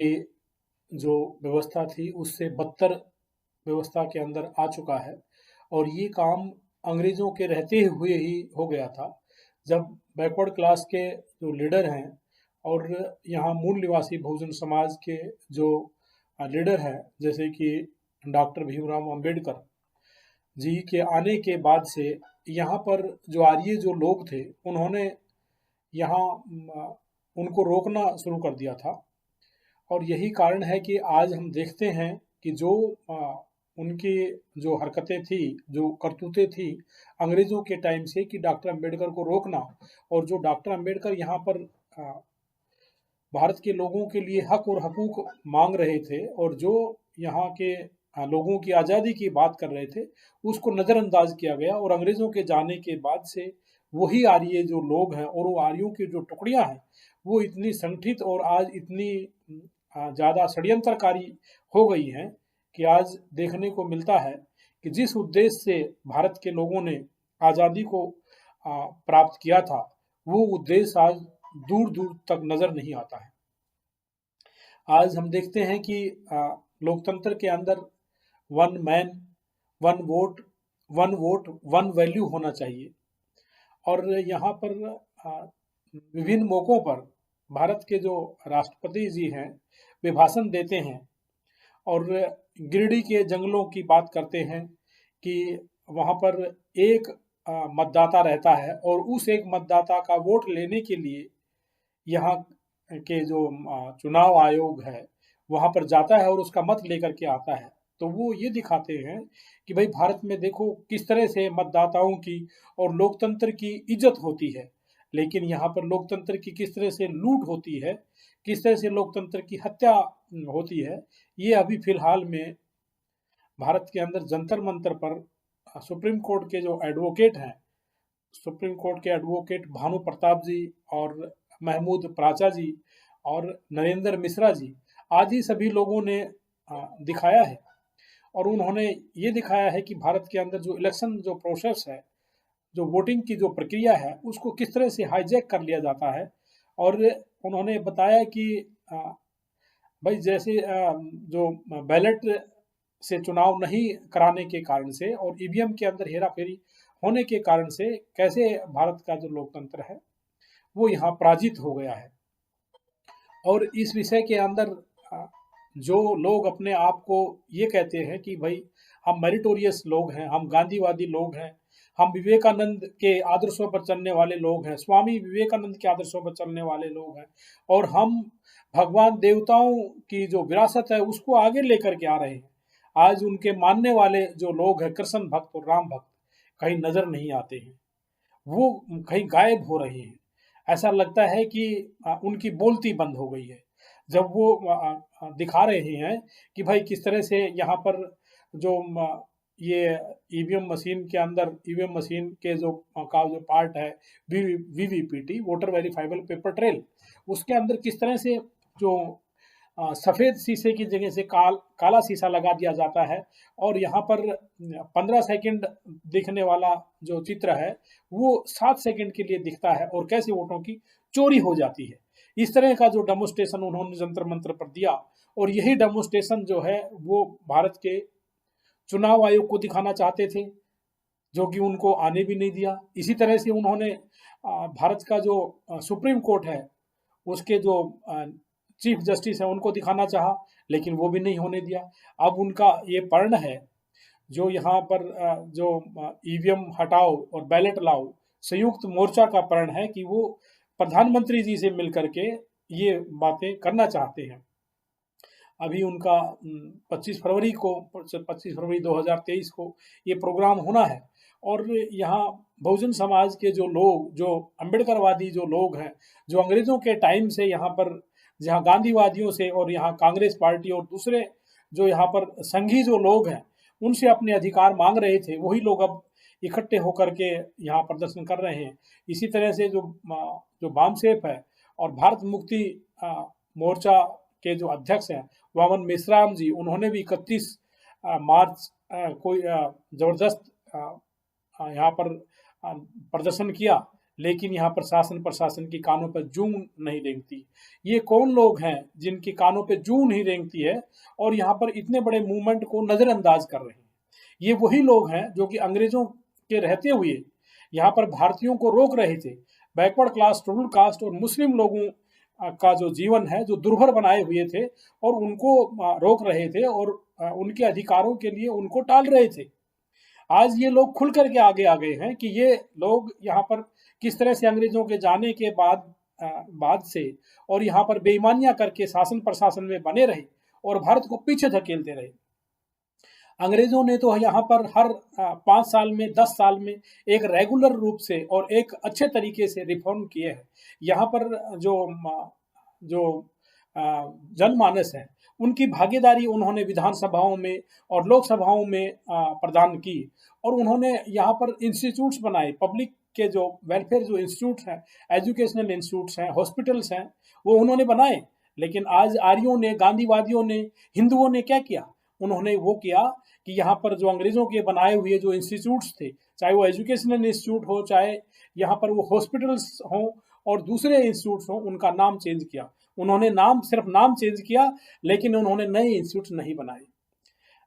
ये जो व्यवस्था थी उससे बदतर व्यवस्था के अंदर आ चुका है और ये काम अंग्रेज़ों के रहते हुए ही हो गया था। जब बैकवर्ड क्लास के जो लीडर हैं और यहाँ मूल निवासी बहुजन समाज के जो लीडर हैं, जैसे कि डॉक्टर भीमराव अंबेडकर जी के आने के बाद से यहाँ पर जो आर्य जो लोग थे, उन्होंने यहाँ उनको रोकना शुरू कर दिया था। और यही कारण है कि आज हम देखते हैं कि जो उनकी जो हरकतें थी, जो करतूतें थी अंग्रेज़ों के टाइम से कि डॉक्टर अंबेडकर को रोकना और जो डॉक्टर अंबेडकर यहाँ पर भारत के लोगों के लिए हक और हकूक़ मांग रहे थे और जो यहाँ के लोगों की आज़ादी की बात कर रहे थे, उसको नज़रअंदाज किया गया और अंग्रेज़ों के जाने के बाद से वही आर्य जो लोग हैं और वो आर्यों की जो टुकड़ियाँ हैं, वो इतनी संगठित और आज इतनी ज़्यादा षड्यंत्रकारी हो गई हैं कि आज देखने को मिलता है कि जिस उद्देश्य से भारत के लोगों ने आज़ादी को प्राप्त किया था, वो उद्देश्य आज दूर-दूर तक नज़र नहीं आता है। आज हम देखते हैं कि लोकतंत्र के अंदर one man, one vote, one value होना चाहिए और यहाँ पर विभिन्न मौक़ों पर भारत के जो राष्ट्रपति जी हैं, वे भाषण देते हैं और गिरिडीह के जंगलों की बात करते हैं कि वहाँ पर एक मतदाता रहता है और उस एक मतदाता का वोट लेने के लिए यहाँ के जो चुनाव आयोग है, वहाँ पर जाता है और उसका मत लेकर के आता है। तो वो ये दिखाते हैं कि भाई भारत में देखो किस तरह से मतदाताओं की और लोकतंत्र की इज़्ज़त होती है, लेकिन यहाँ पर लोकतंत्र की किस तरह से लूट होती है, किस तरह से लोकतंत्र की हत्या होती है, ये अभी फ़िलहाल में भारत के अंदर जंतर-मंतर पर सुप्रीम कोर्ट के जो एडवोकेट हैं, सुप्रीम कोर्ट के एडवोकेट भानु प्रताप जी और महमूद प्राचा जी और नरेंद्र मिश्रा जी, आदि सभी लोगों ने दिखाया है और उन्होंने ये दिखाया है कि भारत के अंदर जो इलेक्शन जो प्रोसेस है, जो वोटिंग की जो प्रक्रिया है, उसको किस तरह से हाईजैक कर लिया जाता है और उन्होंने बताया कि भाई जैसे जो बैलेट से चुनाव नहीं कराने के कारण से और ईवीएम के अंदर हेरा-फेरी होने के कारण से कैसे भारत का जो लोकतंत्र है, वो यहाँ पराजित हो गया है। और इस विषय के अंदर जो लोग अपने आप को ये कहते हैं कि भाई हम मेरिटोरियस लोग हैं, हम गांधीवादी लोग हैं, हम विवेकानंद के आदर्शों पर चलने वाले लोग हैं, स्वामी विवेकानंद के आदर्शों पर चलने वाले लोग हैं और हम भगवान देवताओं की जो विरासत है उसको आगे लेकर के आ रहे हैं। आज उनके मानने वाले जो लोग हैं, कृष्ण भक्त और राम भक्त, कहीं नज़र नहीं आते हैं, वो कहीं गायब हो रहे हैं। ऐसा लगता है कि उनकी बोलती बंद हो गई है। जब वो दिखा रहे हैं कि भाई किस तरह से यहाँ पर जो ये ईवीएम मशीन के अंदर ईवीएम मशीन के जो का जो पार्ट है वीवीपीटी वोटर वेरिफाइबल पेपर ट्रेल, उसके अंदर किस तरह से जो सफ़ेद शीशे की जगह से काला शीशा लगा दिया जाता है और यहाँ पर 15 सेकंड दिखने वाला जो चित्र है, वो 7 सेकंड के लिए दिखता है और कैसे वोटों की चोरी हो जाती है। इस तरह का जो डेमोन्स्ट्रेशन उन्होंने जंतर-मंतर पर दिया और यही डेमोन्स्ट्रेशन जो है, वो भारत के चुनाव आयोग को दिखाना चाहते थे, जो कि उनको आने भी नहीं दिया। इसी तरह से उन्होंने भारत का जो सुप्रीम कोर्ट है, उसके जो चीफ जस्टिस है उनको दिखाना चाहा, लेकिन वो भी नहीं होने दिया। अब उनका ये प्रण है, जो यहाँ पर जो ईवीएम हटाओ और बैलेट लाओ, संयुक्त मोर्चा का प्रण है कि वो प्रधानमंत्री जी से मिल करके ये बातें करना चाहते हैं। अभी उनका 25 फरवरी 2023 को ये प्रोग्राम होना है और यहाँ बहुजन समाज के जो लोग, जो अम्बेडकरवादी जो लोग हैं, जो अंग्रेज़ों के टाइम से यहाँ पर जहाँ गांधीवादियों से और यहाँ कांग्रेस पार्टी और दूसरे जो यहाँ पर संघी जो लोग हैं, उनसे अपने अधिकार मांग रहे थे, वही लोग अब इकट्ठे होकर के यहाँ प्रदर्शन कर रहे हैं। इसी तरह से जो बामसेफ है और भारत मुक्ति मोर्चा के जो अध्यक्ष हैं वामन मेश्राम जी, उन्होंने भी 31 मार्च कोई ज़बरदस्त यहाँ पर प्रदर्शन किया, लेकिन यहाँ पर शासन प्रशासन की कानों पर जूं नहीं रेंगती। ये कौन लोग हैं जिनकी कानों पे जूं नहीं रेंगती है और यहाँ पर इतने बड़े मूवमेंट को नजरअंदाज कर रहे हैं? ये वही लोग हैं जो कि अंग्रेजों के रहते हुए यहाँ पर भारतीयों को रोक रहे थे। बैकवर्ड क्लास, शेड्यूल कास्ट और मुस्लिम लोगों का जो जीवन है जो दुर्भर बनाए हुए थे और उनको रोक रहे थे और उनके अधिकारों के लिए उनको टाल रहे थे। आज ये लोग खुल करके आगे आ गए हैं कि ये लोग यहाँ पर किस तरह से अंग्रेजों के जाने के बाद से और यहाँ पर बेईमानियां करके शासन प्रशासन में बने रहे और भारत को पीछे धकेलते रहे। अंग्रेजों ने तो यहाँ पर हर 5 साल में 10 साल में एक रेगुलर रूप से और एक अच्छे तरीके से रिफॉर्म किए हैं। यहाँ पर जो जनमानस है उनकी भागीदारी उन्होंने विधानसभाओं में और लोकसभाओं में प्रदान की और उन्होंने यहाँ पर इंस्टीट्यूट्स बनाए, पब्लिक के जो वेलफेयर जो इंस्टीट्यूट हैं, एजुकेशनल इंस्टीट्यूट्स हैं, हॉस्पिटल्स हैं, वो उन्होंने बनाए। लेकिन आज आर्यों ने, गांधीवादियों ने, हिंदुओं ने क्या किया? उन्होंने वो किया कि यहाँ पर जो अंग्रेजों के बनाए हुए जो इंस्टीट्यूट्स थे, चाहे वो एजुकेशनल इंस्टीट्यूट हो, चाहे यहाँ पर वो हॉस्पिटल्स हों और दूसरे इंस्टीट्यूट्स हों, उनका नाम चेंज किया। उन्होंने सिर्फ नाम चेंज किया, लेकिन उन्होंने नए इंस्टीट्यूट नहीं बनाए।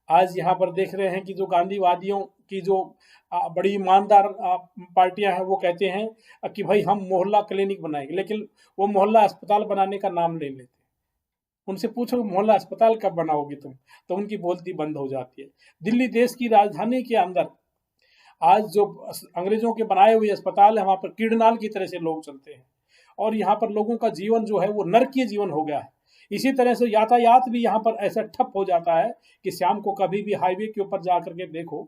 आज यहाँ पर देख रहे हैं कि जो गांधीवादियों की जो बड़ी ईमानदार पार्टियां हैं, वो कहते हैं कि भाई हम मोहल्ला क्लिनिक बनाएंगे, लेकिन वो मोहल्ला अस्पताल बनाने का नाम ले लेते। उनसे पूछो मोहल्ला अस्पताल कब बनाओगे तुम, तो उनकी बोलती बंद हो जाती है। दिल्ली देश की राजधानी के अंदर आज जो अंग्रेजों के बनाए हुए अस्पताल है, वहां पर कीड़नाल की तरह से लोग चलते हैं और यहाँ पर लोगों का जीवन जो है वो नरकीय जीवन हो गया है। इसी तरह से यातायात भी यहाँ पर ऐसा ठप हो जाता है कि शाम को कभी भी हाईवे के ऊपर जा करके देखो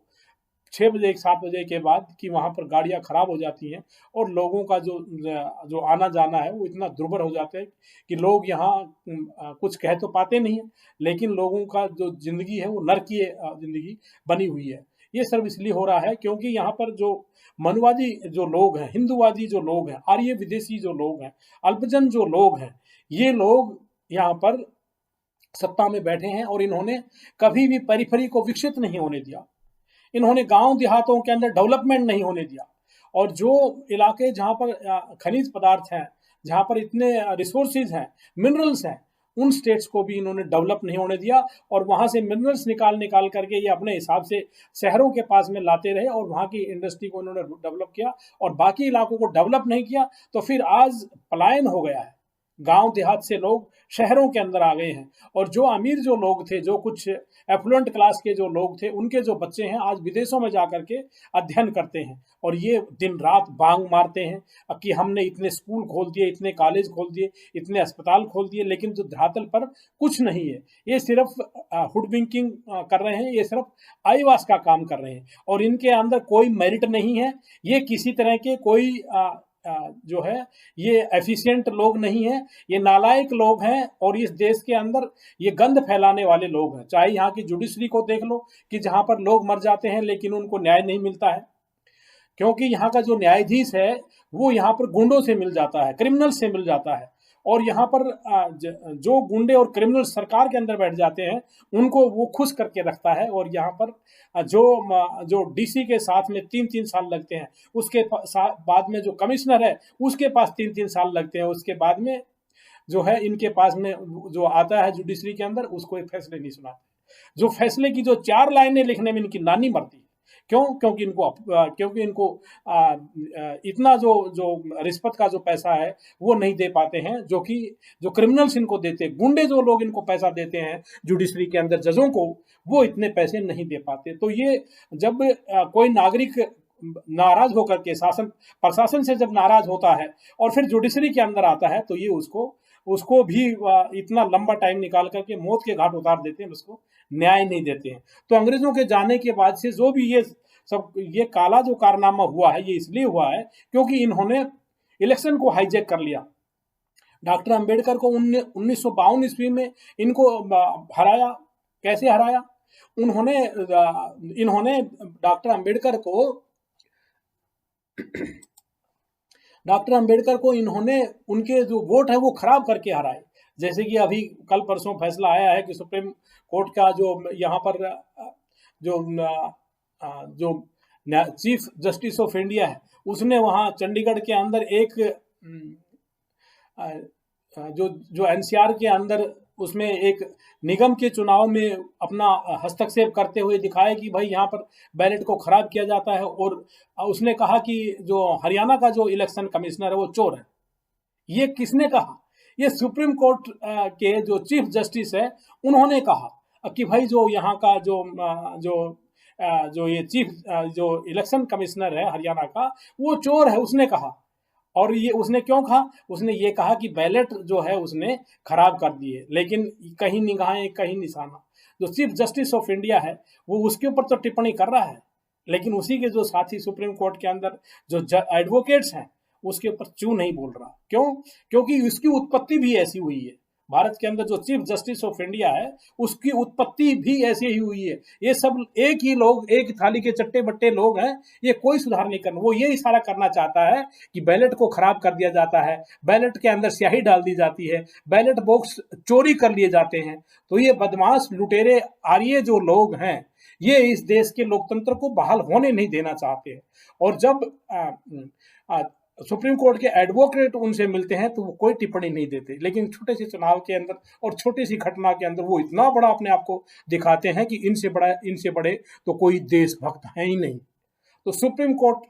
6 बजे 7 बजे के बाद कि वहाँ पर गाड़ियाँ खराब हो जाती हैं और लोगों का जो आना जाना है वो इतना दुर्भर हो जाता है कि लोग यहाँ कुछ कह तो पाते नहीं है, लेकिन लोगों का जो जिंदगी है वो नरकीय जिंदगी बनी हुई है। ये सब इसलिए हो रहा है क्योंकि यहाँ पर जो मनुवादी जो लोग हैं, हिंदूवादी जो लोग हैं, आर्य विदेशी जो लोग हैं, अल्पजन जो लोग हैं, ये लोग यहाँ पर सत्ता में बैठे हैं और इन्होंने कभी भी पेरिफेरी को विकसित नहीं होने दिया। इन्होंने गांव देहातों के अंदर डेवलपमेंट नहीं होने दिया और जो इलाके जहाँ पर खनिज पदार्थ हैं, जहाँ पर इतने रिसोर्सेज हैं, मिनरल्स हैं, उन स्टेट्स को भी इन्होंने डेवलप नहीं होने दिया और वहाँ से मिनरल्स निकाल करके ये अपने हिसाब से शहरों के पास में लाते रहे और वहाँ की इंडस्ट्री को इन्होंने डेवलप किया और बाकी इलाकों को डेवलप नहीं किया। तो फिर आज पलायन हो गया है, गांव देहात से लोग शहरों के अंदर आ गए हैं और जो अमीर जो लोग थे, जो कुछ एफ्लुएंट क्लास के जो लोग थे, उनके जो बच्चे हैं आज विदेशों में जा करके अध्ययन करते हैं और ये दिन रात बांग मारते हैं कि हमने इतने स्कूल खोल दिए, इतने कॉलेज खोल दिए, इतने अस्पताल खोल दिए, लेकिन जो धरातल पर कुछ नहीं है। ये सिर्फ हुडविंकिंग कर रहे हैं, ये सिर्फ आईवास का काम कर रहे हैं और इनके अंदर कोई मेरिट नहीं है। ये किसी तरह के कोई जो है ये एफिशिएंट लोग नहीं हैं, ये नालायक लोग हैं और इस देश के अंदर ये गंद फैलाने वाले लोग हैं। चाहे यहाँ की जुडिशरी को देख लो कि जहाँ पर लोग मर जाते हैं लेकिन उनको न्याय नहीं मिलता है, क्योंकि यहाँ का जो न्यायाधीश है वो यहाँ पर गुंडों से मिल जाता है, क्रिमिनल से मिल जाता है और यहाँ पर जो गुंडे और क्रिमिनल सरकार के अंदर बैठ जाते हैं उनको वो खुश करके रखता है और यहाँ पर जो डीसी के साथ में 3-3 साल लगते हैं, उसके बाद में जो कमिश्नर है उसके पास 3-3 साल लगते हैं, उसके बाद में जो है इनके पास में जो आता है जुडिशरी के अंदर उसको एक फैसले नहीं सुनाते। जो फैसले की जो 4 लाइनें लिखने में इनकी नानी मरती है। क्यों? क्योंकि इनको इतना जो रिश्वत का जो पैसा है वो नहीं दे पाते हैं, जो क्रिमिनल्स इनको देते, गुंडे जो लोग इनको पैसा देते हैं जुडिशरी के अंदर जजों को, वो इतने पैसे नहीं दे पाते। तो ये जब कोई नागरिक नाराज होकर के शासन प्रशासन से जब नाराज होता है और फिर जुडिशरी के अंदर आता है तो ये उसको भी इतना लंबा टाइम निकाल करके मौत के घाट उतार देते हैं, उसको न्याय नहीं देते हैं। तो अंग्रेजों के जाने के बाद से जो भी ये काला जो कारनामा हुआ है, ये इसलिए हुआ है क्योंकि इन्होंने इलेक्शन को हाईजैक कर लिया। डॉक्टर अंबेडकर को 1952 ईस्वी में इनको हराया। कैसे हराया? इन्होंने डॉक्टर अंबेडकर को इन्होंने उनके जो वोट है वो खराब करके हराए। जैसे कि अभी कल परसों फैसला आया है कि सुप्रीम कोर्ट का जो यहाँ पर जो चीफ जस्टिस ऑफ इंडिया है, उसने वहाँ चंडीगढ़ के अंदर एक जो जो एनसीआर के अंदर उसमें एक निगम के चुनाव में अपना हस्तक्षेप करते हुए दिखाया कि भाई यहाँ पर बैलेट को खराब किया जाता है, और उसने कहा कि जो हरियाणा का जो इलेक्शन कमिश्नर है वो चोर है। ये किसने कहा? ये सुप्रीम कोर्ट के जो चीफ जस्टिस है उन्होंने कहा कि भाई जो यहाँ का जो ये चीफ जो इलेक्शन कमिश्नर है हरियाणा का वो चोर है, उसने कहा। और ये उसने क्यों कहा? उसने ये कहा कि बैलेट जो है उसने खराब कर दिए, लेकिन कहीं निगाहें कहीं निशाना। जो चीफ जस्टिस ऑफ इंडिया है वो उसके ऊपर तो टिप्पणी कर रहा है, लेकिन उसी के जो साथी सुप्रीम कोर्ट के अंदर जो एडवोकेट्स हैं उसके ऊपर क्यों नहीं बोल रहा? क्यों? क्योंकि उसकी उत्पत्ति भी ऐसी हुई है। भारत के अंदर जो चीफ जस्टिस ऑफ इंडिया है उसकी उत्पत्ति भी ऐसे ही हुई है। ये सब एक ही लोग, एक थाली के चट्टे बट्टे लोग हैं, ये कोई सुधार नहीं करना। वो ये इशारा करना चाहता है कि बैलेट को खराब कर दिया जाता है, बैलेट के अंदर स्याही डाल दी जाती है, बैलेट बॉक्स चोरी कर लिए जाते हैं। तो ये बदमाश लुटेरे आर्य जो लोग हैं ये इस देश के लोकतंत्र को बहाल होने नहीं देना चाहते हैं। और जब सुप्रीम कोर्ट के एडवोकेट उनसे मिलते हैं तो वो कोई टिप्पणी नहीं देते, लेकिन छोटे से चुनाव के अंदर और छोटी सी घटना के अंदर वो इतना बड़ा अपने आप को दिखाते हैं कि इनसे बड़े तो कोई देशभक्त है ही नहीं। तो सुप्रीम कोर्ट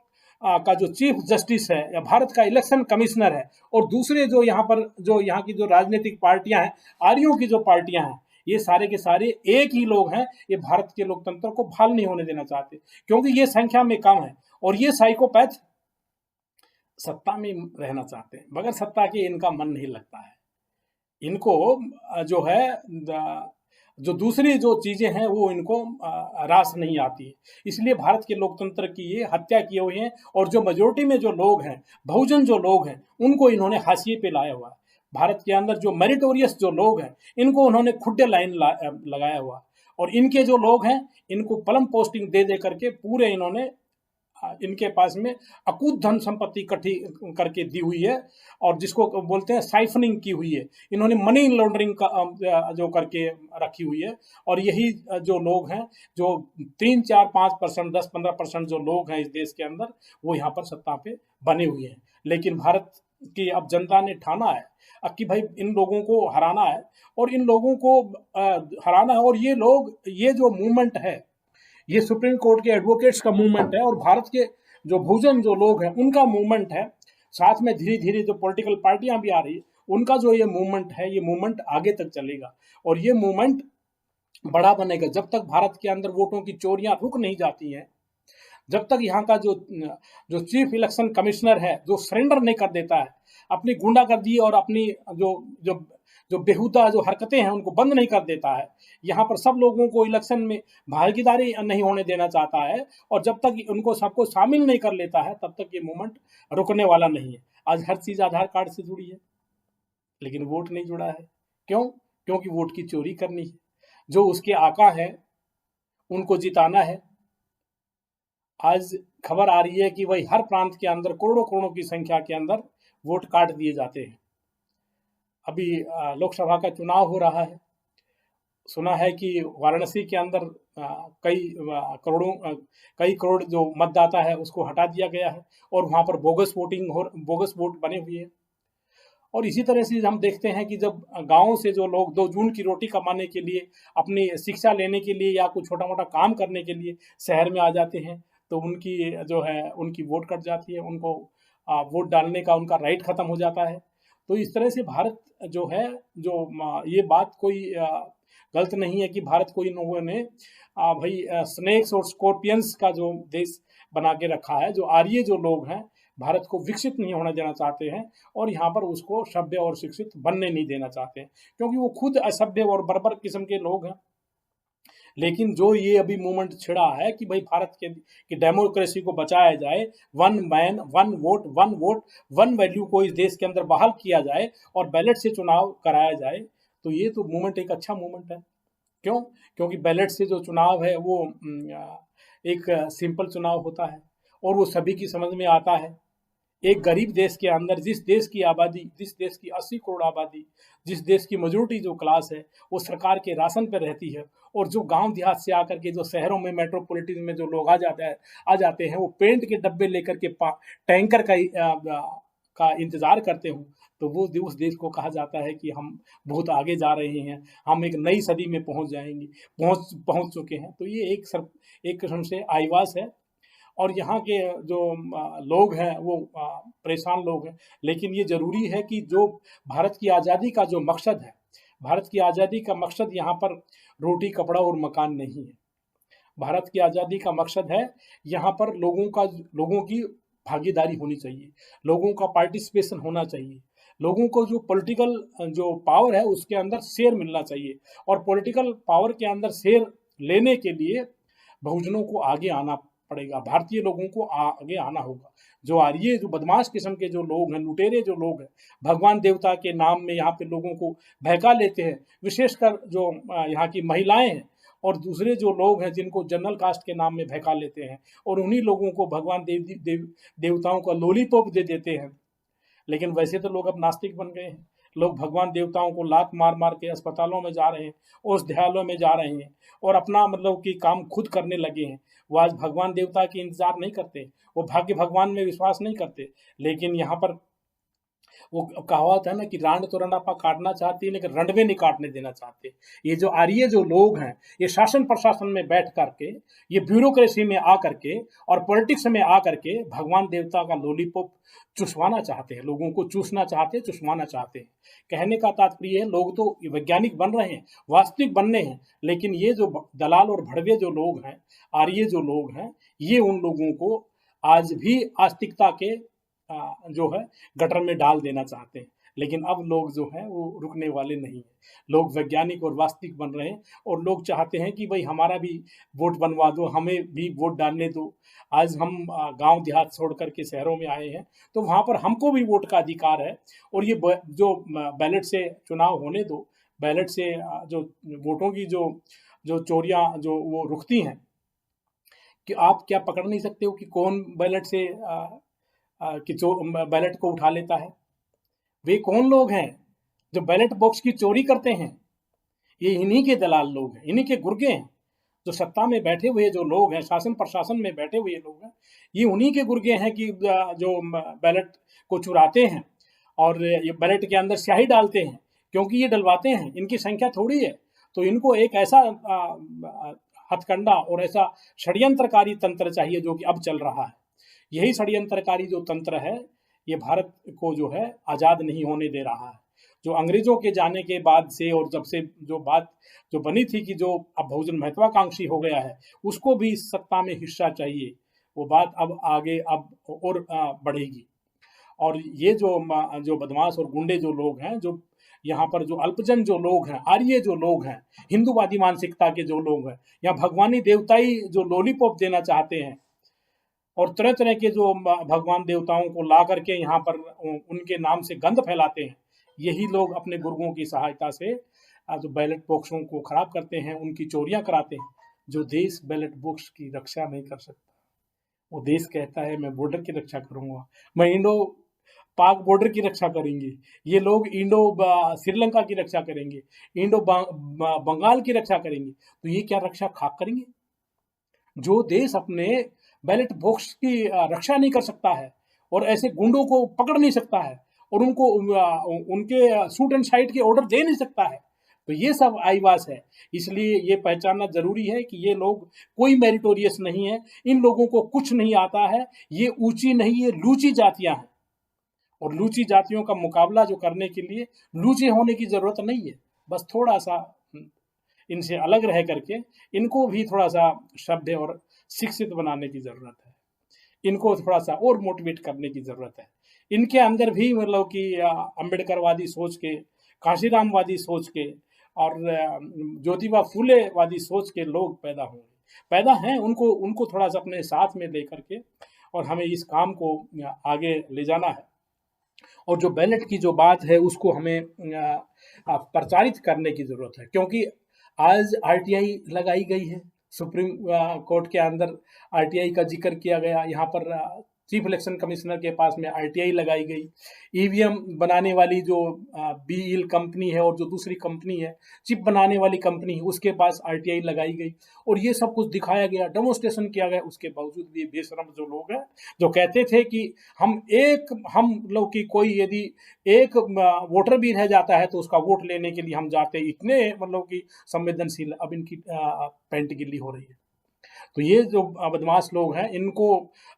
का जो चीफ जस्टिस है या भारत का इलेक्शन कमिश्नर है, और दूसरे जो यहाँ पर जो यहाँ की जो राजनीतिक पार्टियां हैं, आर्यों की जो पार्टियां हैं, ये सारे के सारे एक ही लोग हैं। ये भारत के लोकतंत्र को बहाल नहीं होने देना चाहते, क्योंकि ये संख्या में कम है और ये साइकोपैथ सत्ता में रहना चाहते हैं, मगर सत्ता के इनका मन नहीं लगता है। इनको जो है जो दूसरी जो चीजें हैं वो इनको रास नहीं आती है, इसलिए भारत के लोकतंत्र की ये हत्या किए हुए हैं। और जो मेजोरिटी में जो लोग हैं, बहुजन जो लोग हैं, उनको इन्होंने हाशिए पे लाया हुआ है। भारत के अंदर जो मेरिटोरियस जो लोग हैं इनको उन्होंने खुड्डे लाइन लगाया हुआ, और इनके जो लोग हैं इनको पलम पोस्टिंग दे दे करके पूरे इन्होंने इनके पास में अकूत धन संपत्ति इकट्ठी करके दी हुई है, और जिसको बोलते हैं साइफनिंग की हुई है। इन्होंने मनी लॉन्ड्रिंग का जो करके रखी हुई है। और यही जो लोग हैं, जो 3, 4, 5%, 10, 15% जो लोग हैं इस देश के अंदर, वो यहाँ पर सत्ता पे बने हुए हैं। लेकिन भारत की अब जनता ने ठाना है कि भाई इन लोगों को हराना है, और इन लोगों को हराना है। और ये लोग, ये जो मूवमेंट है, ये सुप्रीम कोर्ट के एडवोकेट्स का मूवमेंट है, और भारत के जो भूजन जो लोग हैं उनका मूवमेंट है। साथ में धीरे धीरे जो पॉलिटिकल पार्टियां भी आ रही है, उनका जो ये मूवमेंट है, ये मूवमेंट आगे तक चलेगा, और ये मूवमेंट बड़ा बनेगा। जब तक भारत के अंदर वोटों की चोरियां रुक नहीं जाती हैं, जब तक यहाँ का जो जो चीफ इलेक्शन कमिश्नर है जो सरेंडर नहीं कर देता है, अपनी गुंडागर्दी और अपनी जो जो जो बेहुदा जो हरकतें हैं उनको बंद नहीं कर देता है, यहाँ पर सब लोगों को इलेक्शन में भागीदारी नहीं होने देना चाहता है, और जब तक उनको सबको शामिल नहीं कर लेता है तब तक ये मूवमेंट रुकने वाला नहीं है। आज हर चीज आधार कार्ड से जुड़ी है, लेकिन वोट नहीं जुड़ा है। क्यों? क्योंकि वोट की चोरी करनी है। जो उसके आका है उनको जिताना है। आज खबर आ रही है कि भाई हर प्रांत के अंदर करोड़ों करोड़ों की संख्या के अंदर वोट काट दिए जाते हैं। अभी लोकसभा का चुनाव हो रहा है, सुना है कि वाराणसी के अंदर कई करोड़ जो मतदाता है उसको हटा दिया गया है, और वहां पर बोगस वोट बने हुए हैं। और इसी तरह से हम देखते हैं कि जब गाँव से जो लोग 2 जून की रोटी कमाने के लिए, अपनी शिक्षा लेने के लिए या कुछ छोटा मोटा काम करने के लिए शहर में आ जाते हैं, तो उनकी जो है उनकी वोट कट जाती है, उनको वोट डालने का उनका राइट खत्म हो जाता है। तो इस तरह से भारत जो है, ये बात कोई गलत नहीं है कि भारत को इन लोगों ने भाई स्नेक्स और स्कॉर्पियंस का जो देश बना के रखा है। जो आर्य जो लोग हैं भारत को विकसित नहीं होने देना चाहते हैं, और यहाँ पर उसको सभ्य और शिक्षित बनने नहीं देना चाहते हैं, क्योंकि वो खुद असभ्य और बर्बर किस्म के लोग हैं। लेकिन जो ये अभी मूवमेंट छिड़ा है कि भाई भारत की डेमोक्रेसी को बचाया जाए, one man one vote one value को इस देश के अंदर बहाल किया जाए और बैलेट से चुनाव कराया जाए, तो ये तो मूवमेंट एक अच्छा मूवमेंट है। क्यों? क्योंकि बैलेट से जो चुनाव है वो एक सिंपल चुनाव होता है, और वो सभी की समझ में आता है। एक गरीब देश के अंदर जिस देश की आबादी, जिस देश की 80 करोड़ आबादी, जिस देश की मेजॉरिटी जो क्लास है वो सरकार के राशन पर रहती है, और जो गांव देहात से आकर के जो शहरों में मेट्रोपॉलिटन में जो लोग आ जाते हैं वो पेंट के डब्बे लेकर के टैंकर का इंतजार करते हो, तो वो उस देश को कहा जाता है कि हम बहुत आगे जा रहे हैं, हम एक नई सदी में पहुंच जाएंगे, पहुंच चुके हैं। तो ये एक किस्म से आईवास है। और यहाँ के जो लोग हैं वो परेशान लोग हैं। लेकिन ये ज़रूरी है कि जो भारत की आज़ादी का जो मकसद है, भारत की आज़ादी का मकसद यहाँ पर रोटी कपड़ा और मकान नहीं है। भारत की आज़ादी का मकसद है यहाँ पर लोगों की भागीदारी होनी चाहिए, लोगों का पार्टिसिपेशन होना चाहिए, लोगों को जो पॉलिटिकल जो पावर है उसके अंदर शेयर मिलना चाहिए, और पॉलिटिकल पावर के अंदर शेयर लेने के लिए बहुजनों को आगे आना पड़ेगा, भारतीय लोगों को आगे आना होगा। जो आर्य जो बदमाश किस्म के जो लोग हैं, लुटेरे जो लोग हैं, भगवान देवता के नाम में यहाँ पे लोगों को बहका लेते हैं, विशेषकर जो यहाँ की महिलाएं हैं और दूसरे जो लोग हैं जिनको जनरल कास्ट के नाम में बहका लेते हैं, और उन्हीं लोगों को भगवान देवताओं का लॉलीपॉप दे देते हैं। लेकिन वैसे तो लोग अब नास्तिक बन गए हैं, लोग भगवान देवताओं को लात मार मार के अस्पतालों में जा रहे हैं, औषधालयों में जा रहे हैं, और अपना मतलब कि काम खुद करने लगे हैं। वो आज भगवान देवता की इंतजार नहीं करते, वो भाग्य भगवान में विश्वास नहीं करते। लेकिन यहाँ पर वो कहावत है ना कि रांड तो रंडापा काटना चाहती है, लेकिन रंडवे नहीं काटने देना चाहते। ये जो आर्य जो लोग हैं, ये शासन प्रशासन में बैठ करके, ये ब्यूरोक्रेसी में आ करके और पॉलिटिक्स में आ करके भगवान देवता का लॉलीपॉप चुसवाना चाहते हैं, लोगों को चूसना चाहते हैं, चुसवाना चाहते हैं। कहने का तात्पर्य है लोग तो वैज्ञानिक बन रहे हैं, वास्तविक बनने हैं, लेकिन ये जो दलाल और भड़वे जो लोग हैं, आर्य जो लोग हैं, ये उन लोगों को आज भी आस्तिकता के जो है गटर में डाल देना चाहते हैं। लेकिन अब लोग जो हैं वो रुकने वाले नहीं हैं, लोग वैज्ञानिक और वास्तविक बन रहे हैं, और लोग चाहते हैं कि भाई हमारा भी वोट बनवा दो, हमें भी वोट डालने दो। आज हम गांव देहात छोड़ करके शहरों में आए हैं, तो वहाँ पर हमको भी वोट का अधिकार है, और ये जो बैलेट से चुनाव होने दो, बैलेट से जो वोटों की जो जो चोरियां जो वो रुकती हैं, कि आप क्या पकड़ नहीं सकते हो कि कौन बैलेट से कि बैलेट को उठा लेता है। वे कौन लोग हैं जो बैलेट बॉक्स की चोरी करते हैं? ये इन्हीं के दलाल लोग हैं, इन्हीं के गुर्गे हैं। जो सत्ता में बैठे हुए जो लोग हैं, शासन प्रशासन में बैठे हुए लोग हैं, ये उन्हीं के गुर्गे हैं कि जो बैलेट को चुराते हैं और ये बैलेट के अंदर स्याही डालते हैं। क्योंकि ये डलवाते हैं, इनकी संख्या थोड़ी है, तो इनको एक ऐसा हथकंडा और ऐसा षड्यंत्रकारी तंत्र चाहिए जो कि अब चल रहा है। यही षड्यंत्रकारी जो तंत्र है, ये भारत को जो है आज़ाद नहीं होने दे रहा है। जो अंग्रेजों के जाने के बाद से और जब से जो बात जो बनी थी कि जो अब बहुजन महत्वाकांक्षी हो गया है, उसको भी सत्ता में हिस्सा चाहिए, वो बात अब आगे अब और बढ़ेगी। और ये जो बदमाश और गुंडे जो लोग हैं, जो यहाँ पर जो अल्पजन जो लोग हैं, आर्य जो लोग हैं, हिंदूवादी मानसिकता के जो लोग हैं, या भगवानी देवताई जो लॉलीपॉप देना चाहते हैं, और तरह तरह के जो भगवान देवताओं को ला करके यहाँ पर उनके नाम से गंध फैलाते हैं, यही लोग अपने गुर्गों की सहायता से जो बैलेट बॉक्सों को खराब करते हैं, उनकी चोरियां कराते हैं। जो देश बैलेट बॉक्स की रक्षा नहीं कर सकता, वो देश कहता है मैं बॉर्डर की रक्षा करूंगा, मैं इंडो पाक बॉर्डर की रक्षा करेंगे, ये लोग इंडो श्रीलंका की रक्षा करेंगे, इंडो बंगाल की रक्षा करेंगे। तो ये क्या रक्षा खाक करेंगे? जो देश अपने बैलेट बॉक्स की रक्षा नहीं कर सकता है और ऐसे गुंडों को पकड़ नहीं सकता है और उनको उनके शूट एंड साइट के ऑर्डर दे नहीं सकता है, तो ये सब आईवास है। इसलिए ये पहचानना जरूरी है कि ये लोग कोई मेरिटोरियस नहीं है, इन लोगों को कुछ नहीं आता है, ये ऊंची नहीं, ये लूची जातियां हैं। और लूची जातियों का मुकाबला जो करने के लिए लूचे होने की जरूरत नहीं है, बस थोड़ा सा इनसे अलग रह करके इनको भी थोड़ा सा सभ्य और शिक्षित बनाने की जरूरत है, इनको थोड़ा सा और मोटिवेट करने की जरूरत है। इनके अंदर भी मतलब कि अम्बेडकरवादी सोच के, काशीरामवादी सोच के और ज्योतिबा फूले वादी सोच के लोग पैदा होंगे, पैदा हैं। उनको उनको थोड़ा सा अपने साथ में लेकर के और हमें इस काम को आगे ले जाना है। और जो बैलेट की जो बात है उसको हमें प्रचारित करने की जरूरत है, क्योंकि आज आरटीआई लगाई गई है, सुप्रीम कोर्ट के अंदर आरटीआई का जिक्र किया गया। यहाँ पर चीफ इलेक्शन कमिश्नर के पास में आरटीआई लगाई गई, ईवीएम बनाने वाली जो बीईएल कंपनी है और जो दूसरी कंपनी है चिप बनाने वाली कंपनी है उसके पास आरटीआई लगाई गई और ये सब कुछ दिखाया गया, डेमोन्स्ट्रेशन किया गया। उसके बावजूद भी बेशरम जो लोग हैं जो कहते थे कि हम लोग की कोई यदि एक वोटर भी रह जाता है तो उसका वोट लेने के लिए हम जाते, इतने मतलब कि संवेदनशील, अब इनकी पैंट गिल्ली हो रही है। तो ये जो बदमाश लोग हैं इनको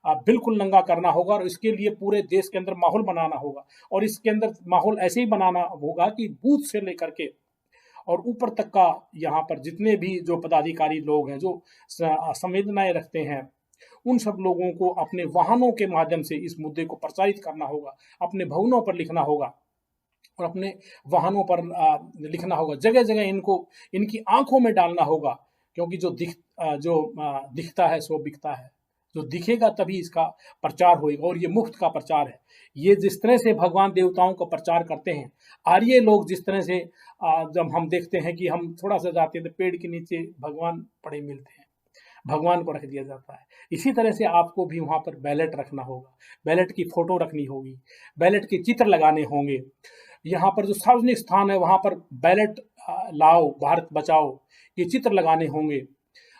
बिल्कुल नंगा करना होगा और इसके लिए पूरे देश के अंदर माहौल बनाना होगा और इसके अंदर माहौल ऐसे ही बनाना होगा कि बूथ से लेकर के और ऊपर तक का यहाँ पर जितने भी जो पदाधिकारी लोग हैं जो संवेदनाएं रखते हैं उन सब लोगों को अपने वाहनों के माध्यम से इस मुद्दे को प्रचारित करना होगा, अपने भवनों पर लिखना होगा और अपने वाहनों पर लिखना होगा, जगह जगह इनको इनकी आंखों में डालना होगा क्योंकि जो दिखता है सो बिकता है, जो दिखेगा तभी इसका प्रचार होएगा और ये मुफ्त का प्रचार है। ये जिस तरह से भगवान देवताओं का प्रचार करते हैं, आर्य लोग जिस तरह से जब हम देखते हैं कि हम थोड़ा सा जाते हैं तो पेड़ के नीचे भगवान पड़े मिलते हैं, भगवान को रख दिया जाता है। इसी तरह से आपको भी वहाँ पर बैलेट रखना होगा, बैलेट की फोटो रखनी होगी, बैलेट के चित्र लगाने होंगे। यहाँ पर जो सार्वजनिक स्थान है वहाँ पर बैलेट लाओ भारत बचाओ ये चित्र लगाने होंगे,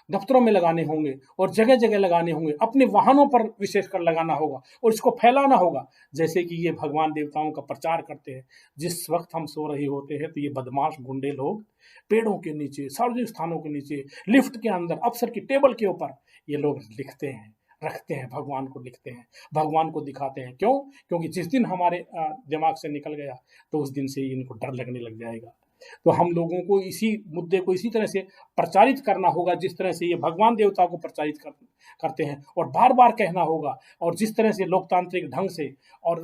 दफ्तरों में लगाने होंगे और जगह जगह लगाने होंगे, अपने वाहनों पर विशेषकर लगाना होगा और इसको फैलाना होगा जैसे कि ये भगवान देवताओं का प्रचार करते हैं। जिस वक्त हम सो रहे होते हैं तो ये बदमाश गुंडे लोग पेड़ों के नीचे, सार्वजनिक स्थानों के नीचे, लिफ्ट के अंदर, अफसर की टेबल के ऊपर ये लोग लिखते हैं, रखते हैं, भगवान को लिखते हैं, भगवान को दिखाते हैं। क्यों? क्योंकि जिस दिन हमारे दिमाग से निकल गया तो उस दिन से ही इनको डर लगने लग जाएगा। तो हम लोगों को इसी मुद्दे को इसी तरह से प्रचारित करना होगा जिस तरह से ये भगवान देवता को प्रचारित करते हैं और बार बार कहना होगा और जिस तरह से लोकतांत्रिक ढंग से और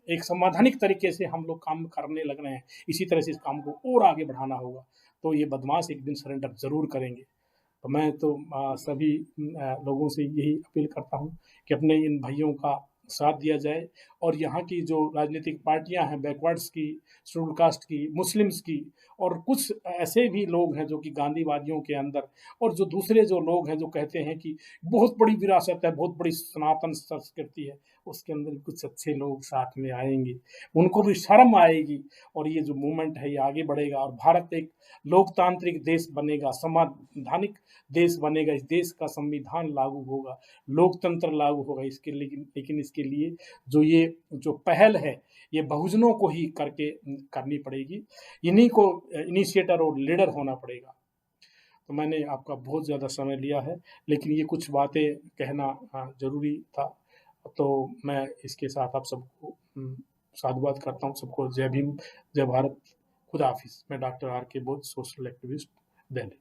एक संवैधानिक तरीके से हम लोग काम करने लग रहे हैं इसी तरह से इस काम को और आगे बढ़ाना होगा। तो ये बदमाश एक दिन सरेंडर जरूर करेंगे। तो मैं तो सभी लोगों से यही अपील करता हूँ कि अपने इन भाइयों का साथ दिया जाए और यहाँ की जो राजनीतिक पार्टियां हैं बैकवर्ड्स की, शेड्यूल कास्ट की, मुस्लिम्स की और कुछ ऐसे भी लोग हैं जो कि गांधीवादियों के अंदर और जो दूसरे जो लोग हैं जो कहते हैं कि बहुत बड़ी विरासत है, बहुत बड़ी सनातन संस्कृति है, उसके अंदर कुछ अच्छे लोग साथ में आएंगे, उनको भी शर्म आएगी और ये जो मूवमेंट है ये आगे बढ़ेगा और भारत एक लोकतांत्रिक देश बनेगा, संवैधानिक देश बनेगा, इस देश का संविधान लागू होगा, लोकतंत्र लागू होगा। इसके लेकिन इसके लिए ये जो पहल है ये बहुजनों को ही करनी पड़ेगी, इन्हीं को इनिशिएटर और लीडर होना पड़ेगा। तो मैंने आपका बहुत ज़्यादा समय लिया है लेकिन ये कुछ बातें कहना जरूरी था। तो मैं इसके साथ आप सबको साधुवाद करता हूँ। सबको जय भीम, जय भारत, खुदा हाफिज। मैं डॉक्टर आर के बोध, सोशल एक्टिविस्ट, दिल्ली।